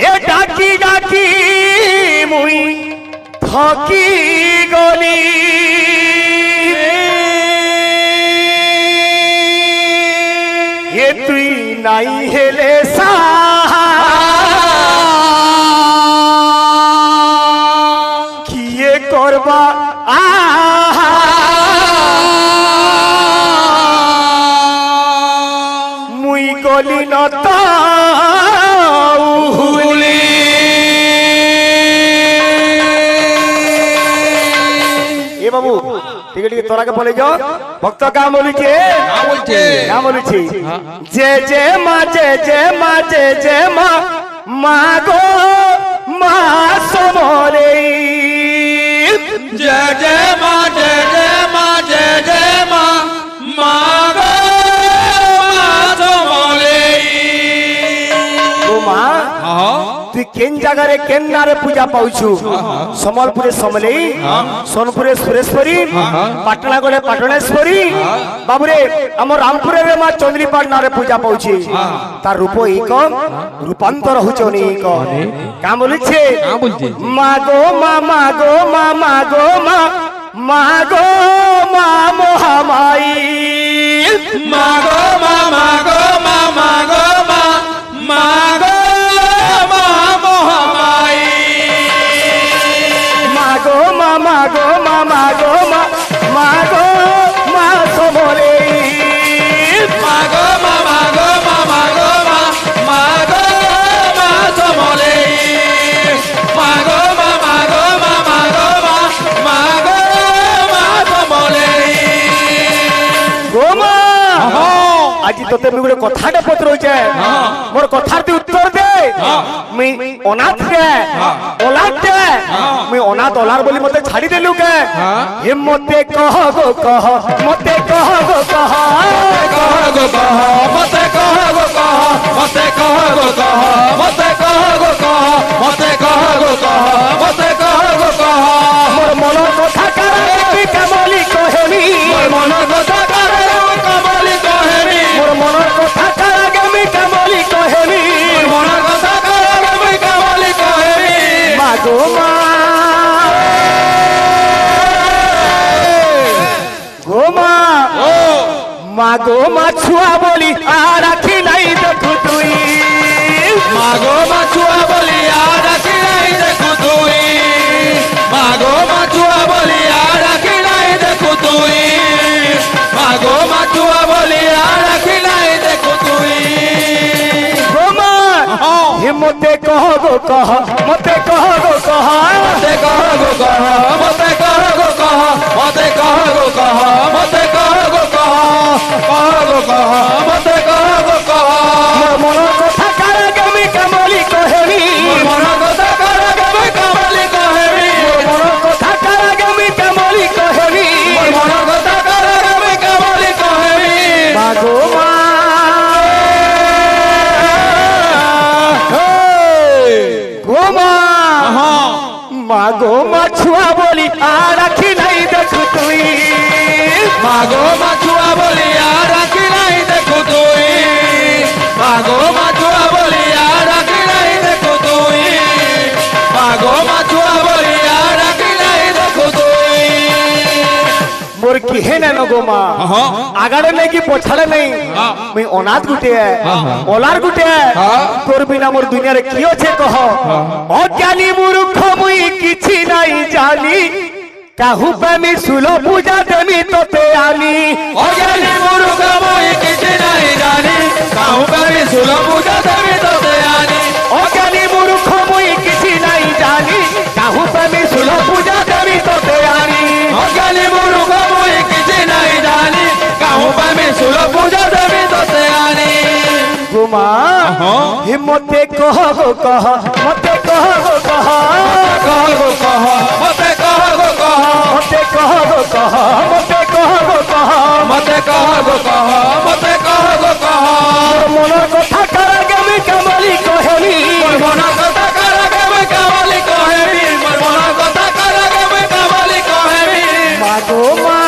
এ ডাকি ডাকি মুই থকি গলি এ তুই নাই হেলে সা কিয়ে করবা মুই গলি নত বাবু ঠিক ঠিক তোরাকে বলে যাও ভক্ত কা বলিছে না বলছি যে যে মা যে যে মা যে যে মা মা গো মা সমরে যে যে মা যে যে মা যে যে মা মা গো মা সমরে ও মা তুই কেন জায়গারে কেন নারে পূজা পাউছু সম্বলপুরে সমলেই সোনপুরে সুরেশ্বরী পাটনাগড়ে পাটনেশ্বরী বাবুরে আমার রামপুরের মা চন্দ্রীপাঠ নারে পূজা পাউছি তার রূপ এক রূপান্তর হচ্ছে অনেক কা বলছে মা গো মা মা গো মা মা গো মা মা গো মা মহামাই মা গো মা মা গো মা মা গো মা মা গো মা মহামাই মা গো মা মা গো মা মা গো মা মা গো মা সমরে মা গো মা মা গো মা মা গো মা মা গো মা সমলে মা গো মা মা গো মা মা গো মা মা গো মা সমলে গো মা আজি তোতে মুই গোটে কথাটা পত্রউছে মোর কথার তুই উত্তর দে মুই অনাথ কে ওলাদ কে মুই অনাথ ওলার বলি মতে ছাড়ি দেলু কে হে মতে কহ গো কহ মতে কহ গো কহ কহ গো কহ মতে কহ গো কহ মতে কহ গো কহ মতে কহ গো কহ মতে কহ গো কহ মতে কহ গো কহ মোর মনৰ কথা কারে কি কামলি কহেনি মোর মনৰ কথা কারে কামলি কহেনি মোর মনৰ কথা কারে আমি কামলি কহেনি মোর মনৰ কথা কারে আমি কামলি কহেনি মা গো মা গো মা মা গো মা ছুয়া বলি আর রাখি নাই দেখু তুই মা গো মা ছুয়া বলি আর রাখি নাই দেখু তুই মা গো মা ছুয়া বলি আর রাখি নাই দেখু তুই মা গো মা ছুয়া বলি আর রাখি নাই দেখু তুই গো মা হে মতে কহ গো কহ মতে কহ গো কহ মতে কহ গো কহ মতে কহ গো কহ মতে কহ গো কহ মতে কহ গো কহ কহ গো কহ মতে কহ গো কহ মোর মনৰ কথা কারে আমি কামলি কহেনি মোর মনৰ কথা কারে আমি কামলি কহেনি মোর মনৰ কথা কারে আমি কামলি কহেনি মোর মনৰ কথা কারে আমি কামলি কহেনি মা গো মা গো মা মা গো মা ছুয়া বলি আর রাখি নাই দেখু তুই মা গো মা ছুয়া বলি আর রাখি নাই দেখু তুই মা গো মা ছুয়া বলি আর রাখি নাই দেখু তুই মা গো মা ছুয়া বলি আর রাখি নাই দেখু তুই মোর কি হে না গো মা আগাড়ে নাই কি পছাড়ে নাই মুই অনাথ গুটে ওলার গুটে তোর বিনা মোর দুনিয়ারে কি আছে কহ অজ্ঞানী মূর্খ মুই কিছু নাই জানি কাহু প্রেমী সুল পূজা দেমি তোতে আনি অজ্ঞানী মূর্খ মুই কিছু নাই জানি কাহু প্রেমী সুল পূজা দেমি তোতে আনি অজ্ঞানী মূর্খ মুই কিছু নাই জানি কাহু প্রেমী সুল পূজা দেমি তোতে আনি অজ্ঞানী মূর্খ মুই কিছু নাই জানি কাহু প্রেমী সুল পূজা দেমি তোতে আনি গুমা হে মতে কহ গো কহ মতে কহ গো কহ কহ গো কহ মতে কহ গো কহ মতে কহ গো কহ মতে কহ গো কহ মতে কহ গো কহ মতে কহ গো কহ মনৰ কথা কারে আমি কামলি কহেনি মোর মনৰ কথা কারে আমি কামলি কহেনি মোর মনৰ কথা কারে আমি কামলি কহেনি মা গো মা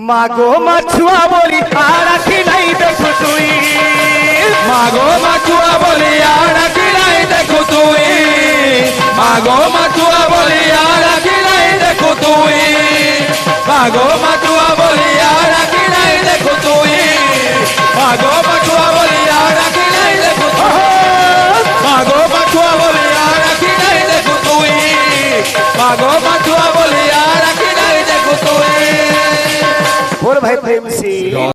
মা মাগো মাছুয়া বলি আর আখি নাই দেখো তুই মাগো মাছুয়া বলি আর আখি নাই দেখো তুই মাগো মাছুয়া বলি আর আখি নাই দেখো তুই মাগো মাছুয়া বলি আর আখি নাই দেখো তুই মাগো মাছুয়া বলি আর আখি নাই দেখো তুই মাগো মাছুয়া বলি আর আখি নাই দেখো তুই মাগো মাছুয়া বলি আর আখি নাই দেখো তুই और भाई प्रेम से